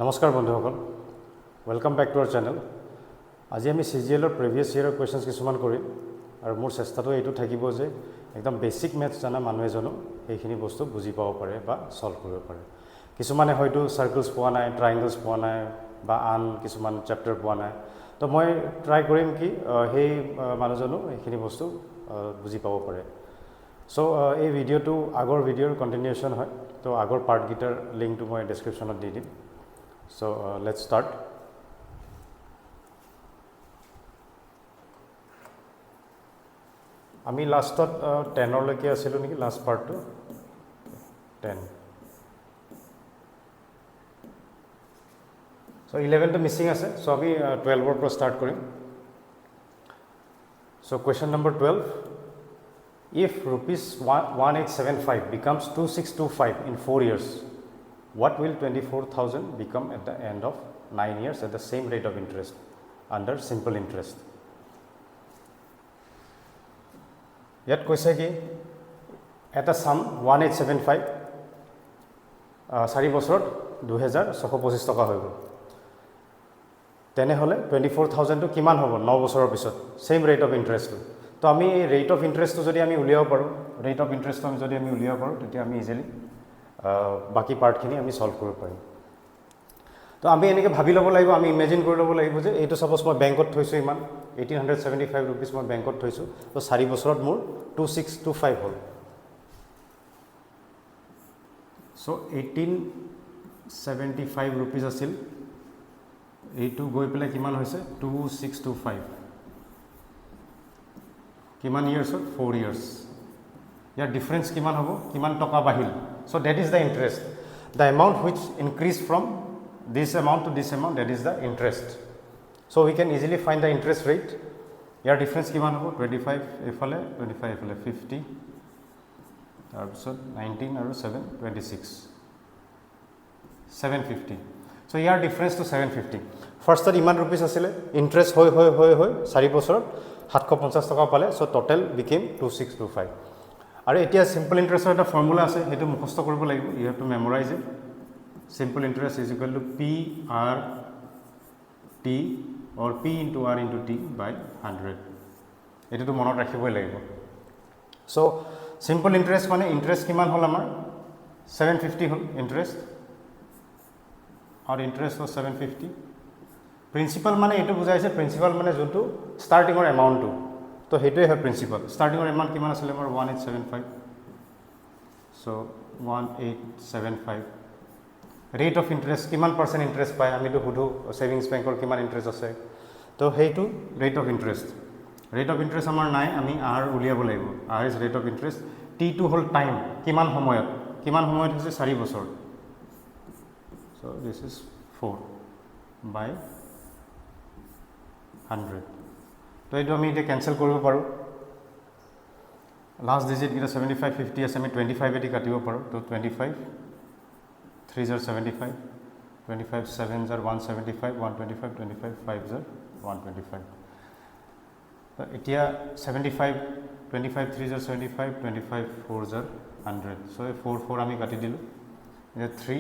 নমস্কাৰ বন্ধুসকল welcome back to আवर channel আজি আমি সিজিএলৰ প্ৰিভিয়াস ইয়াৰৰ কোৱেশ্চনছ কিছুমান কৰিম আৰু মোৰ চেষ্টাটো এইটো থাকিব যে একদম বেসিক ম্যাথছ জানা মানুহ এজনো এইখিনি বস্তু বুজি পাব পাৰে বা সলভ কৰিব পাৰে কিছুমানে হয়তো সাৰ্কেলছ পোৱা নাই ট্ৰায়াঙ্গলছ পোৱা নাই বা আন কিছুমান চেপ্টাৰ পোৱা নাই তো মই ট্ৰাই কৰিম কি সেই মানুহজনো এইখিনি বস্তু বুজি পাব পাৰে সো এই ভিডিওটো আগৰ ভিডিওৰ কন্টিনিউয়েশন হয় তো আগৰ পাৰ্ট গিটাৰ লিংকটো মই ডেসক্ৰিপচনত দি দিম So let's start. আমি লাষ্টত 10 লৈকে আছিল নেকি লাষ্ট পাৰ্টটো 10 So 11 টো মিসিং আছে সো আমি 12 ৰ পৰা স্টাৰ্ট কৰিম So question number 12 If rupees 1875 becomes 2625 in 4 years What will 24,000 become at the end of 9 years at the same rate of interest under simple interest? Yet koise ki at a sum 1875 4 বছৰত 2625 টকা হৈ গ'ল তেনে হলে 24,000 টো কিমান হ'ব 9 বছৰৰ পিছত same rate of interest তো আমি এই rate of interest টো যদি আমি উলিয়াব পাৰো rate of interest টো আমি যদি আমি উলিয়াব পাৰো তেতিয়া আমি ইজিলি বাকি পাৰ্টখিনি আমি সলভ কৰিব পাৰিম তো আমি এনেকে ভাবি ল'ব লাগিব আমি ইমেজিন কৰি ল'ব লাগিব যে এইটো সাপোজ মই বেংকত থৈছো ইমান 1875 रुपीस মই বেংকত থৈছো তো 4 বছৰত মোৰ 2625 হ'ল সো 1875 रुपीस আছিল এইটো গৈ পেলাই কিমান হৈছে 2625 কিমান ইয়াৰ্ছত 4 ইয়াৰ্ছ ইয়াৰ ডিফাৰেন্স কিমান হ'ব কিমান টকা বাহিল So that is the interest. The amount which increased from this amount to this amount, that is the interest. So we can easily find the interest rate. Here difference kiman hobo 25 efale 25 efale 50 tarpisot 19 aru 7 26 750. So here difference to 750. First tar iman rupees asile interest hoy 4 bosorot 750 taka pale so total became 2625. আৰু এতিয়া simple ইন্টাৰেস্টৰ এটা formula আছে হেতু মুখস্থ কৰিব লাগিব you have to memorise it simple interest is equal to P R T or P into R into T by 100 এটো মনত ৰাখিবই লাগিব সো সিম্পল ইন্টাৰেস্ট মানে ইন্টাৰেস্ট কিমান হল আমাৰ 750 হল ইন্টাৰেস্ট আৰু ইন্টাৰেস্ট was 750 প্ৰিন্সিপাল মানে এটো বুজাইছে প্ৰিন্সিপাল মানে যোনটো ষ্টাৰ্টিংৰ এমাউণ্টটো तो हेतुए है प्रिंसिपल स्टार्टिंग अमाउंट किमान आছিলে মোৰ 1875 सो 1875 रेट ऑफ इंटरेस्ट किमान परसेंट इंटरेस्ट पाए আমি তো হুধু সেভিংস বেংকৰ কিমান ইন্টাৰেস্ট আছে তো হেতু ৰেট অফ ইন্টাৰেস্ট আমাৰ নাই আমি আৰ উলিয়াব লাগিব R is rate of interest T to whole time কিমান সময়ত হৈছে 4 বছৰ সো দিস ইজ 4 বাই 100 তো এইটো আমি এটা ক্যান্সেল কৰিব পাৰো লাস্ট ডিজিট গিটা 75 50 আছে আমি 25 এটি কাটিব পাৰো তো 25 3 জাৰ 75 25 7 জাৰ 175 125 25 5 জাৰ 125 তো এতিয়া 75 25 3 জাৰ 75 25 4 জাৰ 100 সো 4 4 আমি কাটি দিলো এটা 3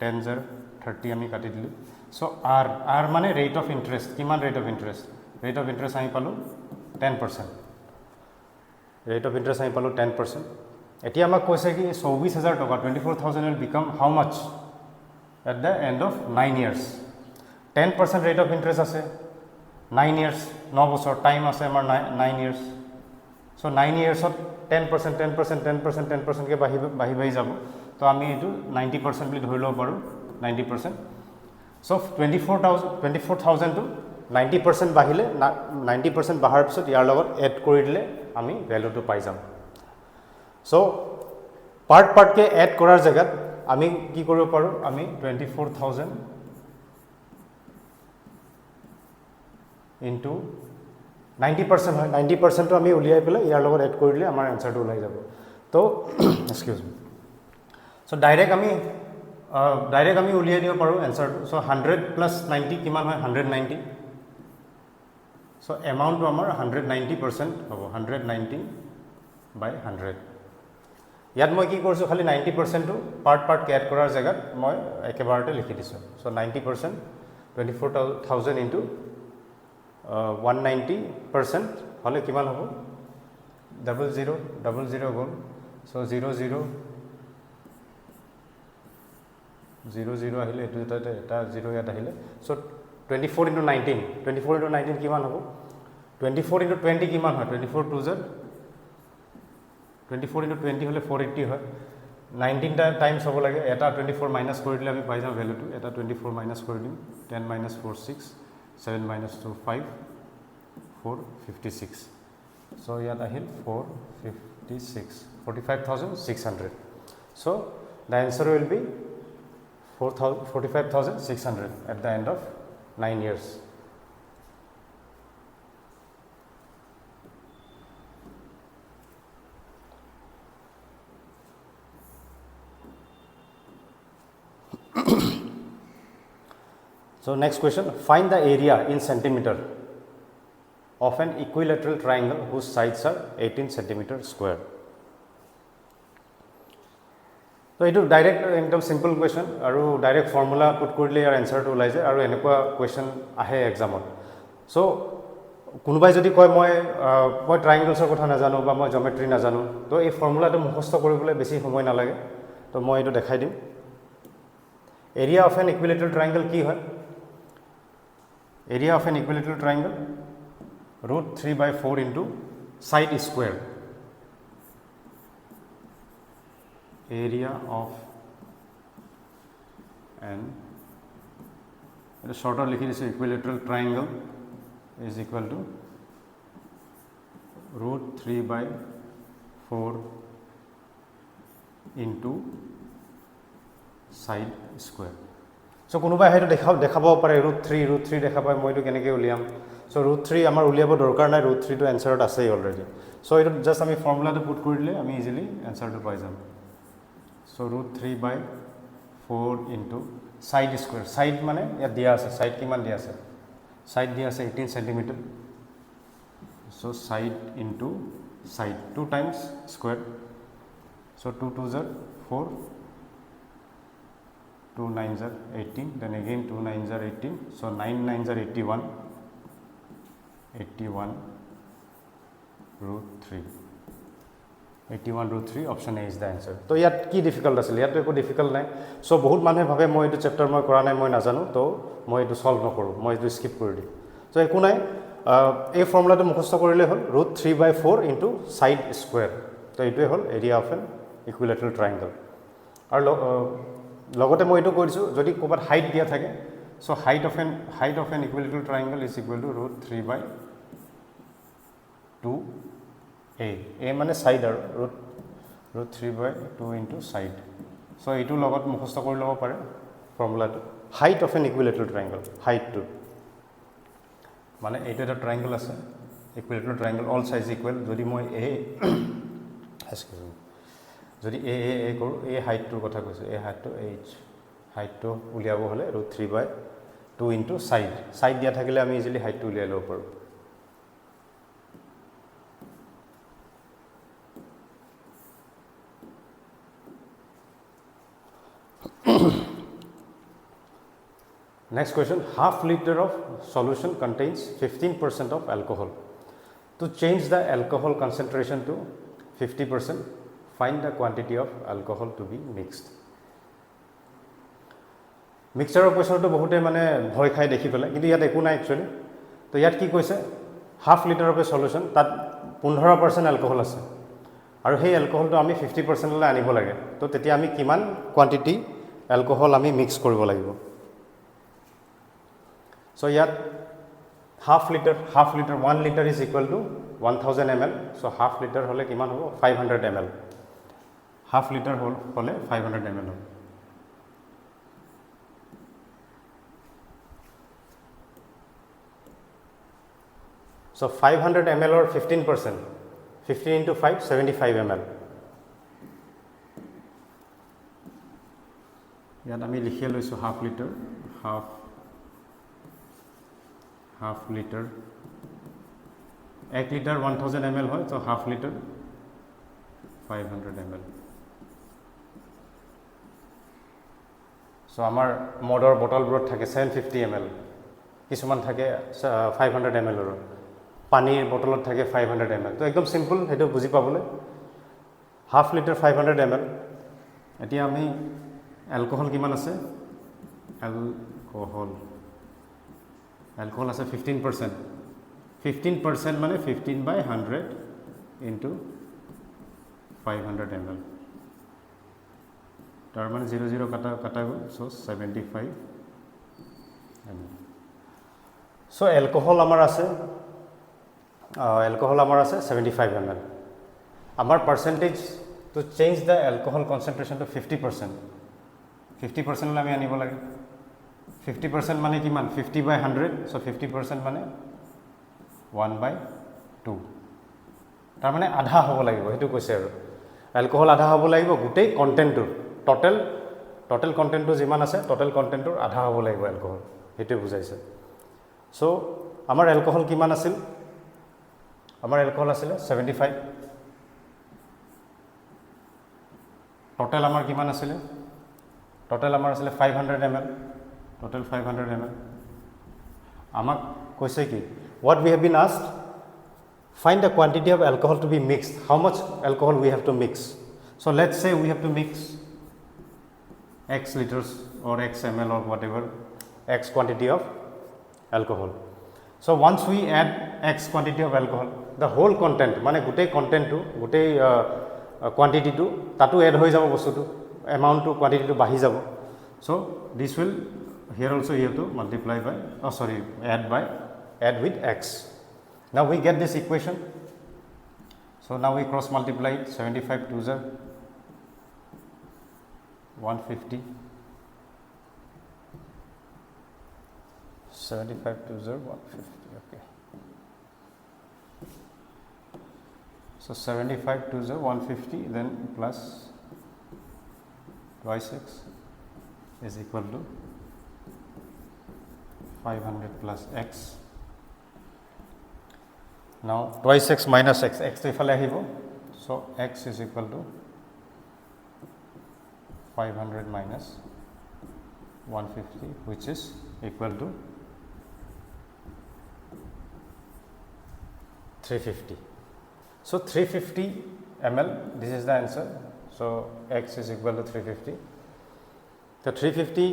10 জাৰ 30 আমি কাটি দিলো সো r মানে ৰেট অফ ইন্টাৰেস্ট কিমান rate of interest Rate of interest আমি পালো 10%. Rate of interest আমি পালো 10%. এতিয়া আমাক কৈছে কি 24000 টকা 24000 will become how much at the end of 9 years. 10% rate of interest আছে 9 years 9 বছৰ টাইম আছে আমাৰ 9 years. So 9 years of 10% কে বাহি যাব তো আমি এটো 90% বুলি ধৰি লব পাৰো 90%. So 24000 to 90% বাহিলে 90% বাহাৰ পিছত ইয়াৰ লগত এড কৰি দিলে আমি ভ্যালুটো পাই যাম সো পাৰ্ট কে এড কৰাৰ জায়গাত আমি কি কৰিব পাৰো আমি 24000 ইনটু 90% হয় 90% টো আমি উলিয়াই পেলাই ইয়াৰ লগত এড কৰি দিলে আমাৰ আনসাৰটো ওলাই যাব তো এক্সকিউজ মি সো ডাইৰেক্ট আমি উলিয়াই দিব পাৰো আনসাৰটো সো 100 প্লাস 90 কিমান হয় 190 So amount to amar 190% hobo 190 by 100 ইয়াত মই কি কৰিছোঁ খালি 90% পাৰ্ট এড কৰাৰ জেগাত মই একেবাৰতে লিখি দিছোঁ চ' 90% 24,000 ইনটু 190% হ'লে কিমান হ'ব 00 গ'ল চ' 00 আহিলে এইটো এটা 0 ইয়াত আহিলে চ' 24 ইনটু 19 কিমান হ'ব 24 ইনটু 20 কিমান হয় 24 2 জাৰ 24 ইনটু 20 হ'লে 480 হয় 19টা টাইমছ হ'ব লাগে এটা 24 মাইনাছ কৰি দিলে আমি পাই যাওঁ ভেলুটো এটা 24 মাইনাছ কৰি দিম 10 মাইনাছ 4 6 7 মাইনাছ 2 5 4 56 চ' ইয়াত আহিল 456 45,600 so' the answer will be 45,600 at the end of 9 years. So next question, find the area in centimeter of an equilateral triangle whose sides are 18 centimeter square. So it is direct एकदम simple question और direct formula put कर ले यार answer तो लाइजे और एने को question आहे exam में so कुनुबाई जदि कोई मैं triangles को था ना जानो बा मैं geometry ना जानो तो ये formula तो मुखस्त करे बोले बेसी समय ना लगे तो मैं इधर दिखाई दूँ area of an equilateral triangle की है area of an equilateral triangle √3/4 into side square area of an shorter लिखी जैसे equilateral triangle is equal to √3/4 into side square. So কোনোবাই হেতু দেখাব পাৰে √3 দেখা পায় মই এটো কেনেকৈ উলিয়াম so √3 আমাৰ উলিয়াব দৰকাৰ নাই √3 টো এনসাৰত আছে অলৰেডি so এটো জাস্ট আমি ফৰ্মুলাটো পুট কৰি দিলে আমি ইজিলি এনসাৰটো পাই যাম so √3/4 into side square side মানে ইয়াত দিয়া আছে side কিমান দিয়া আছে side দিয়া আছে 18 cm so side into side 2 times square so 2 2s are 4 2 9s are 18 then again 2 9s are 18 so 9 9s are 81 √3 81 √3 option A is the answer. तो यार की difficult असल यार तो एको difficult नहीं so बहुत माने भावे मैं इधर chapter में कराने मैं ना जानूँ तो मैं इधर solve न करूँ मैं इधर skip कर दी so एको नहीं ये formula तो मुखस्त कर ले हल √3/4 into side square तो इधर हल area of an equilateral triangle और लगते मैं इधर कर दिसो जदि कोबार height दिया था के so height of an equilateral triangle is equal to √3/2a माने साइड और √3/2 into side so এইটো লগত মুখস্থ কৰি লব পাৰে ফৰ্মুলাটো height of an equilateral triangle height to মানে এইটো এটা ট্ৰায়াঙ্গল আছে equilateral triangle all sides equal যদি মই a যদি a কৰো a height টোৰ কথা কৈছো a height to h height টো উলিয়াব হলে √3/2 into side দিয়া থাকিলে আমি ইজিলি height টো উলিয়াই লব পাৰো Next question, half liter of solution contains 15% of alcohol. To change the alcohol concentration to 50%, find the quantity of alcohol to be mixed. Mixture question to bahute mane bhoy khai dekhi pele kintu yat eku na actually to yat ki koise half liter of a solution tat 15% alcohol ase aru he alcohol to ami 50% la anibo lage to tetia ami kiman quantity alcohol ami mix koribo lagibo so yat half liter 1 liter is equal to 1000 ml so half liter hole kiman hobo 500 ml half liter hole 500 ml so 500 ml or 15% 15 into 5 75 ml ইয়াত আমি লিখি লৈছো half liter half liter 1 liter 1000 ml হয় so half liter 500 ml So আমাৰ মডৰ বটলবোৰত থাকে 750 ml কিছুমান থাকে 500 ml ৰ পানীৰ বটলত থাকে 500 ml তো একদম সিম্পল হেতু বুজি পাবলৈ হাফ লিটাৰ 500 ml এতিয়া আমি এলকহল কিমান আছে এলকহল আছে 15% 15% মানে 15/100 into 500 ml তাৰ মানে 00 কাটা গ'ল সো 75 ml সো এলকহল আমাৰ আছে 75 ml আমাৰ percentage to change the alcohol concentration to 50% 50% লে আমি আনিব লাগে 50% মানে কিমান 50/100 so 50% মানে 1/2 তাৰ মানে আধা হ'ব লাগিব হেতু কৈছে আৰু এলকহল আধা হ'ব লাগিব গুটেই কন্টেন্টৰ টোটাল কন্টেন্টটো যিমান আছে টোটাল কন্টেন্টৰ আধা হ'ব লাগিব এলকহল হেতু বুজাইছে সো আমাৰ এলকহল কিমান আছিল আমাৰ এলকহল আছিল 75 টোটাল আমাৰ কিমান আছিল টোটাল আমাৰ আছিল 500 ml টোটাল 500 ml আমাক কৈছে কি what we have been asked find the quantity of alcohol to be mixed how much alcohol we have to mix so let's say we have to mix x liters or x ml or whatever x quantity of alcohol so once we add x quantity of alcohol the whole content মানে গুটেই content to গুটেই quantity to তাতো add হৈ যাব বস্তুটো amount to quantity to বাঢ়ি যাব so this will here also you have to multiply by add with x now we get this equation so now we cross multiply it 75 2s are 150 75 2s are 150 okay so 75 2s are 150 then plus twice x is equal to 500 plus x now twice x minus x x to ifale ahibo so x is equal to 500 minus 150 which is equal to 350 so 350 ml this is the answer so x is equal to 350 the 350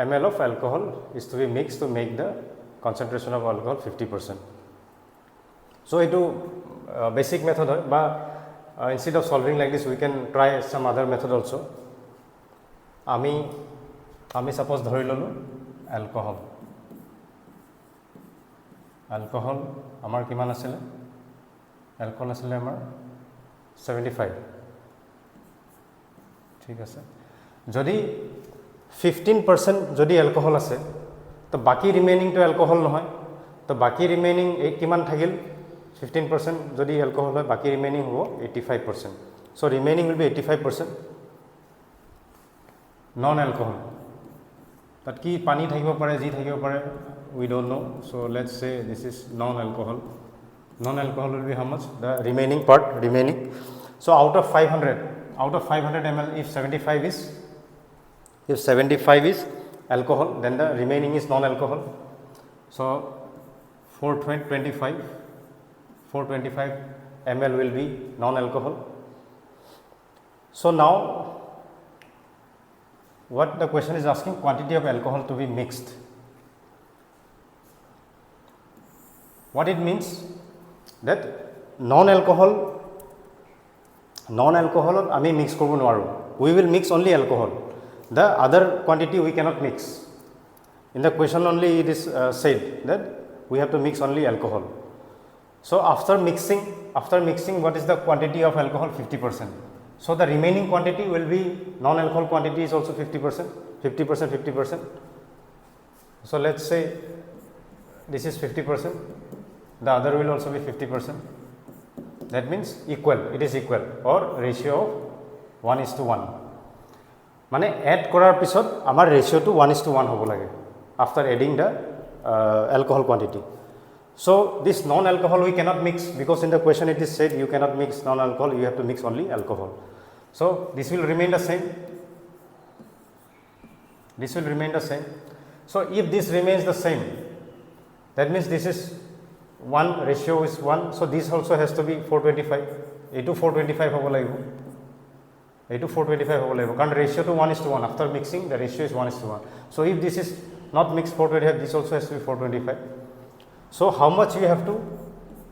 ml of alcohol is to be mixed to make the concentration of alcohol 50% so etu basic method hoy ba instead of solving like this we can try some other method also ami suppose dhori lolu alcohol amar kiman asile alcohol asile amar 75 ঠিক আছে যদি 15% যদি alcohol আছে তো বাকি remaining তো alcohol নহয় তো বাকি রিমেইনিং এই কিমান থাকিল 15% যদি alcohol হয় বাকি রিমেইনিং হ'ব 85% so remaining will be 85% non alcohol তাত কি পানী থাকিব পাৰে জি থাকিব পাৰে we don't know so let's say this is non alcohol will be how much the remaining part so out of 500 ml if 75 is alcohol then the remaining is non alcohol so 425 ml will be non alcohol so now what the question is asking quantity of alcohol to be mixed what it means that non alcohol ami mix korbo noaru we will mix only alcohol the other quantity we cannot mix in the question only it is said that we have to mix only alcohol so after mixing what is the quantity of alcohol 50% so the remaining quantity will be non alcohol quantity is also 50% so let's say this is 50% the other will also be 50% that means it is equal or ratio of 1:1 মানে add korar pisot amar ratio to 1:1 hobo lage after adding the alcohol quantity so this non alcohol we cannot mix because in the question it is said you cannot mix non alcohol you have to mix only alcohol so this will remain the same This will remain the same. So if this remains the same, that means this is 1, ratio is 1. So this also has to be 425. A to 425 hobo laibo. A to 425 hobo laibo. Because ratio to 1 is to 1. After mixing, the ratio is 1 is to 1. So if this is not mixed 425, this also has to be 425. So how much we have to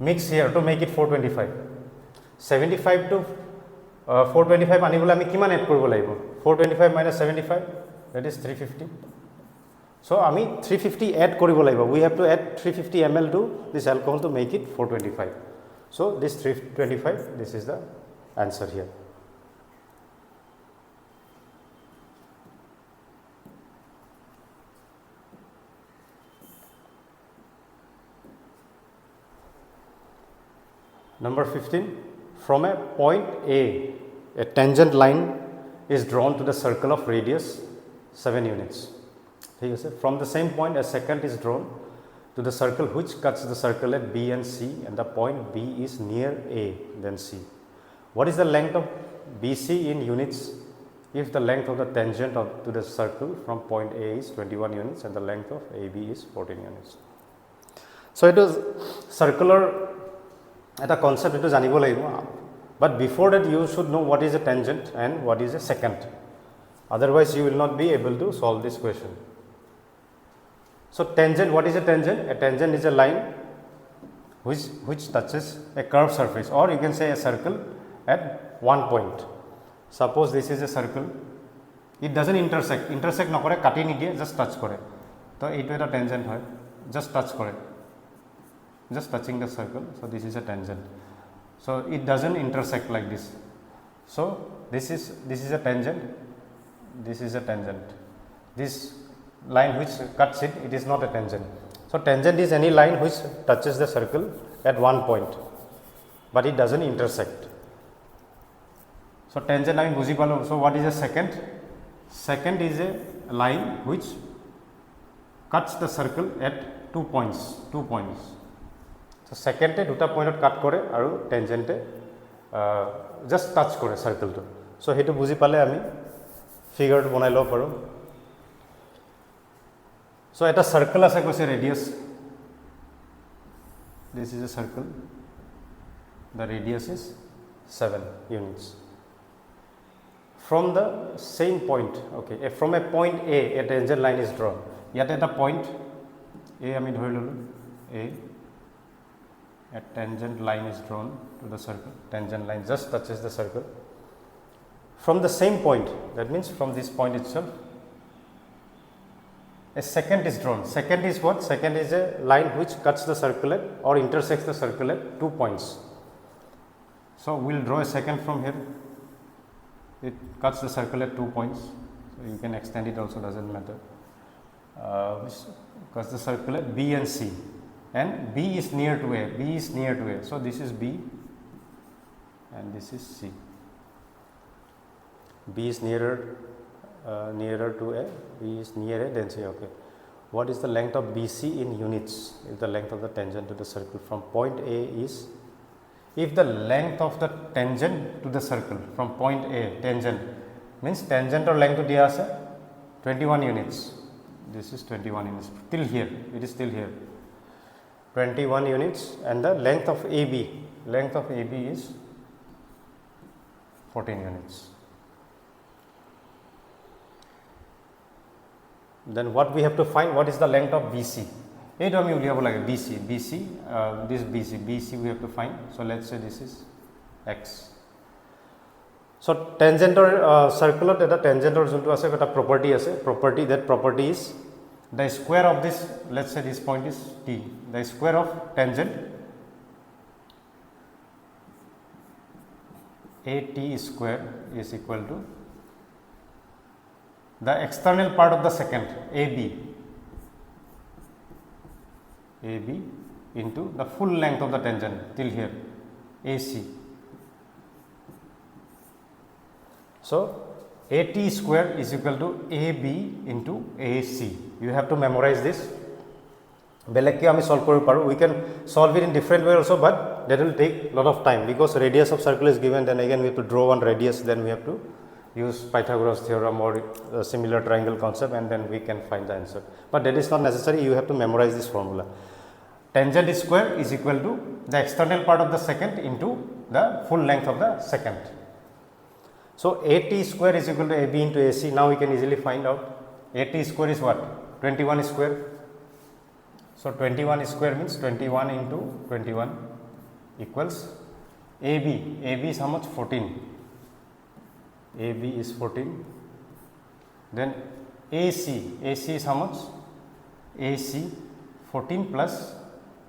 mix here to make it 425? 75 to 425 anibole ami kiman add koribo laibo? 425 minus 75, that is 350. So ami 350 add koribo laibo. We have to add 350 ml to this alcohol to make it 425. So this 325, this is the answer here. Number 15, from a point A tangent line is drawn to the circle of radius 7 units. From the same point, a secant is drawn to the circle which cuts the circle at B and C, and the point B is near A than C. What is the length of BC in units if the length of the tangent to the circle from point A is 21 units and the length of AB is 14 units? So it was circular at a concept, it was janibo, but before that you should know what is a tangent and what is a secant. Otherwise you will not be able to solve this question. So tangent, what is a tangent? A tangent is a line which touches a curved surface, or you can say a circle at one point. Suppose this is a circle, it doesn't intersect na kore, kati nidiye, just touch kore. So it is a tangent hoy, just touch kore, just touching the circle. So this is a tangent. So it doesn't intersect like this. So this is a tangent, this is a tangent. This line which cuts it, it is not a tangent. So tangent is any line which touches the circle at one point, but it doesn't intersect. So tangent I buji palo. So what is a secant? Secant is a line which cuts the circle at 2 points. So secant duta point cut kore aru tangent just touch kore circle to. So hetu buji pale ami figure bonai lo paro. So at a circle ase koise radius, this is a circle, the radius is 7 units. From the same point, okay, from a point A tangent line is drawn. Yet at the point A, ami dhori lolu, a tangent line is drawn to the circle. Tangent line just touches the circle. From the same point, that means from this point itself, a secant is drawn. Secant is what? Secant is a line which cuts the circle at or intersects the circle at 2 points. So we will draw a secant from here. It cuts the circle at 2 points. So you can extend it also, doesn't matter. Which cuts the circle at B and C, and B is near to A. B is near to A. So this is B and this is C. B is nearer to A, B is near A, then C. Okay. What is the length of BC in units? If the length of the tangent to the circle from point A is, if the length of the tangent to the circle from point A, tangent means tangent or length to dia ase 21 units. This is 21 units till here. It is still here. 21 units, and the length of AB is 14 units. Then what we have to find, what is the length of BC? This BC we have to find. So let's say this is X. So tangent or circular the tangent or juntu ase eta property ase, that property is the square of this, let's say this point is T, the square of tangent AT square is equal to the external part of the secant AB into the full length of the tangent till here AC. So AT square is equal to AB into AC. You have to memorize this. We can solve it in different way also, but that will take lot of time because radius of circle is given. Then again we have to draw one radius. Then we have to use Pythagoras theorem or similar triangle concept, and then we can find the answer. But that is not necessary, you have to memorize this formula. Tangent square is equal to the external part of the secant into the full length of the secant. So, AT square is equal to AB into AC. Now, we can easily find out AT square is what? 21 square. So, 21 square means 21 into 21 equals AB. AB is how much? 14. AB is 14. Then AC. AC is how much? AC 14 plus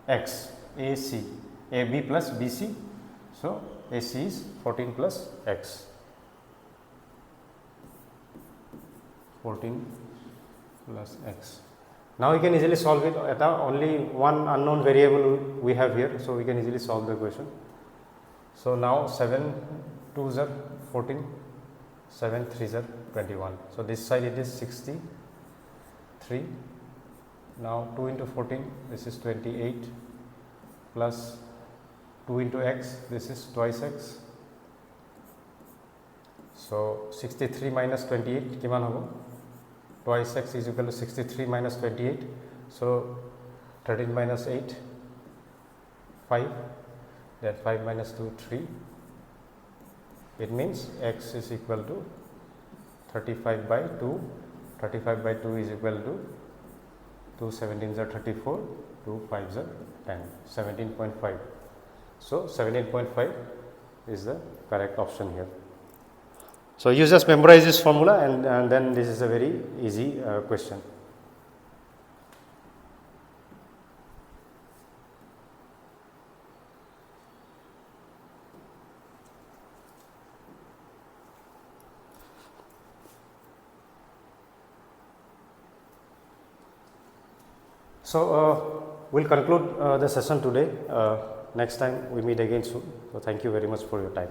X. AC. AB plus BC. So, AC is 14 plus X. 14 plus X. Now, we can easily solve it at only one unknown variable we have here. So, we can easily solve the equation. So, now 7 2s are 14, 7 3s are 21. So, this side it is 63. Now, 2 into 14, this is 28 plus 2 into x, this is twice x. So, 63 minus 28 kiman hobo? Twice x is equal to 63 minus 28. So, 13 minus 8, 5, then 5 minus 2, 3. It means x is equal to 35 by 2. 35 by 2 is equal to 2 17s are 34, 2 5s are 10, 17.5. So, 17.5 is the correct option here. So, you just memorize this formula, and then this is a very easy question. So, we will conclude the session today. Next time we meet again soon. So, thank you very much for your time.